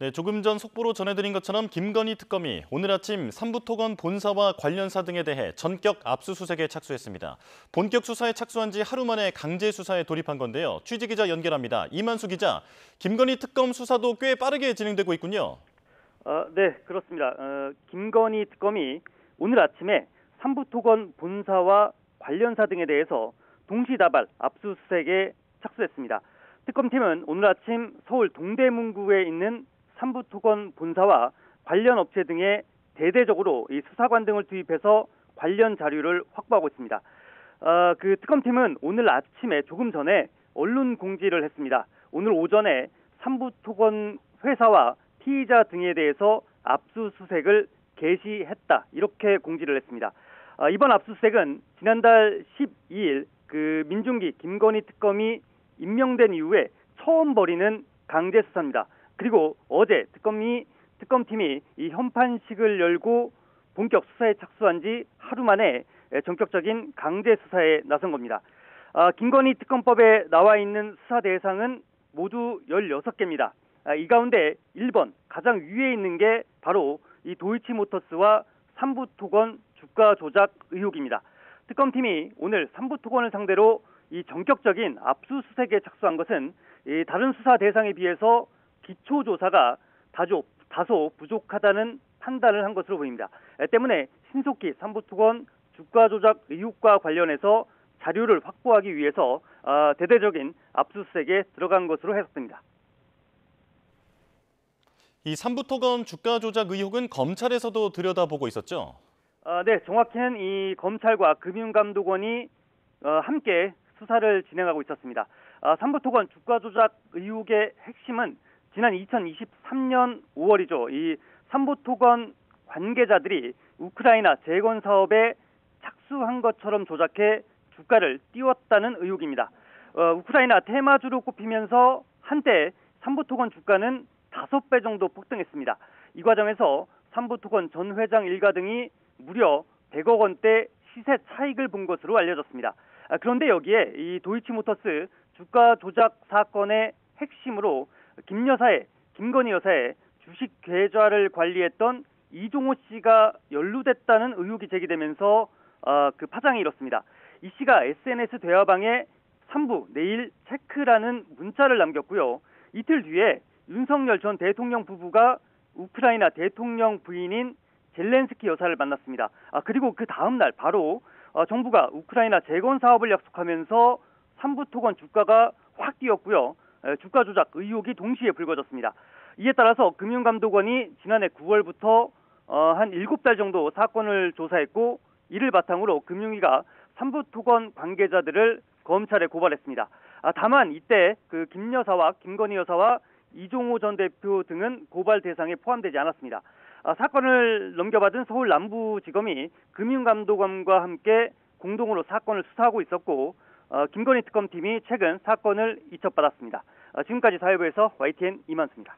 네, 조금 전 속보로 전해드린 것처럼 김건희 특검이 오늘 아침 삼부토건 본사와 관련사 등에 대해 전격 압수수색에 착수했습니다. 본격 수사에 착수한 지 하루 만에 강제 수사에 돌입한 건데요. 취재기자 연결합니다. 이만수 기자, 김건희 특검 수사도 꽤 빠르게 진행되고 있군요. 네, 그렇습니다. 김건희 특검이 오늘 아침에 삼부토건 본사와 관련사 등에 대해서 동시다발 압수수색에 착수했습니다. 특검팀은 오늘 아침 서울 동대문구에 있는 삼부토건 본사와 관련 업체 등에 대대적으로 이 수사관 등을 투입해서 관련 자료를 확보하고 있습니다. 그 특검팀은 오늘 아침에 조금 전에 언론 공지를 했습니다. 오늘 오전에 삼부토건 회사와 피의자 등에 대해서 압수수색을 개시했다, 이렇게 공지를 했습니다. 이번 압수수색은 지난달 12일 그 민중기 김건희 특검이 임명된 이후에 처음 벌이는 강제 수사입니다. 그리고 어제 특검팀이 이 현판식을 열고 본격 수사에 착수한 지 하루 만에 전격적인 강제 수사에 나선 겁니다. 김건희 특검법에 나와 있는 수사 대상은 모두 16개입니다. 이 가운데 1번 가장 위에 있는 게 바로 이 도이치모터스와 삼부토건 주가 조작 의혹입니다. 특검팀이 오늘 삼부토건을 상대로 이 전격적인 압수수색에 착수한 것은 이 다른 수사 대상에 비해서 기초 조사가 다소 부족하다는 판단을 한 것으로 보입니다. 때문에 신속히 삼부토건 주가 조작 의혹과 관련해서 자료를 확보하기 위해서 대대적인 압수수색에 들어간 것으로 해석됩니다. 이 삼부토건 주가 조작 의혹은 검찰에서도 들여다보고 있었죠? 네, 정확히는 이 검찰과 금융감독원이 함께 수사를 진행하고 있었습니다. 삼부토건 주가 조작 의혹의 핵심은 지난 2023년 5월이죠. 이 삼부토건 관계자들이 우크라이나 재건 사업에 착수한 것처럼 조작해 주가를 띄웠다는 의혹입니다. 우크라이나 테마주로 꼽히면서 한때 삼부토건 주가는 5배 정도 폭등했습니다. 이 과정에서 삼부토건 전 회장 일가 등이 무려 100억 원대 시세 차익을 본 것으로 알려졌습니다. 그런데 여기에 이 도이치모터스 주가 조작 사건의 핵심으로 김건희 여사의 주식 계좌를 관리했던 이종호 씨가 연루됐다는 의혹이 제기되면서 그 파장이 일었습니다. 이 씨가 SNS 대화방에 삼부 내일 체크라는 문자를 남겼고요. 이틀 뒤에 윤석열 전 대통령 부부가 우크라이나 대통령 부인인 젤렌스키 여사를 만났습니다. 그리고 그 다음 날 바로 정부가 우크라이나 재건 사업을 약속하면서 삼부토건 주가가 확 뛰었고요. 주가 조작 의혹이 동시에 불거졌습니다. 이에 따라서 금융감독원이 지난해 9월부터 한 7달 정도 사건을 조사했고, 이를 바탕으로 금융위가 삼부토건 관계자들을 검찰에 고발했습니다. 다만 이때 그 김건희 여사와 이종호 전 대표 등은 고발 대상에 포함되지 않았습니다. 사건을 넘겨받은 서울 남부지검이 금융감독원과 함께 공동으로 사건을 수사하고 있었고, 김건희 특검팀이 최근 사건을 이첩받았습니다. 지금까지 사회부에서 YTN 이만수입니다.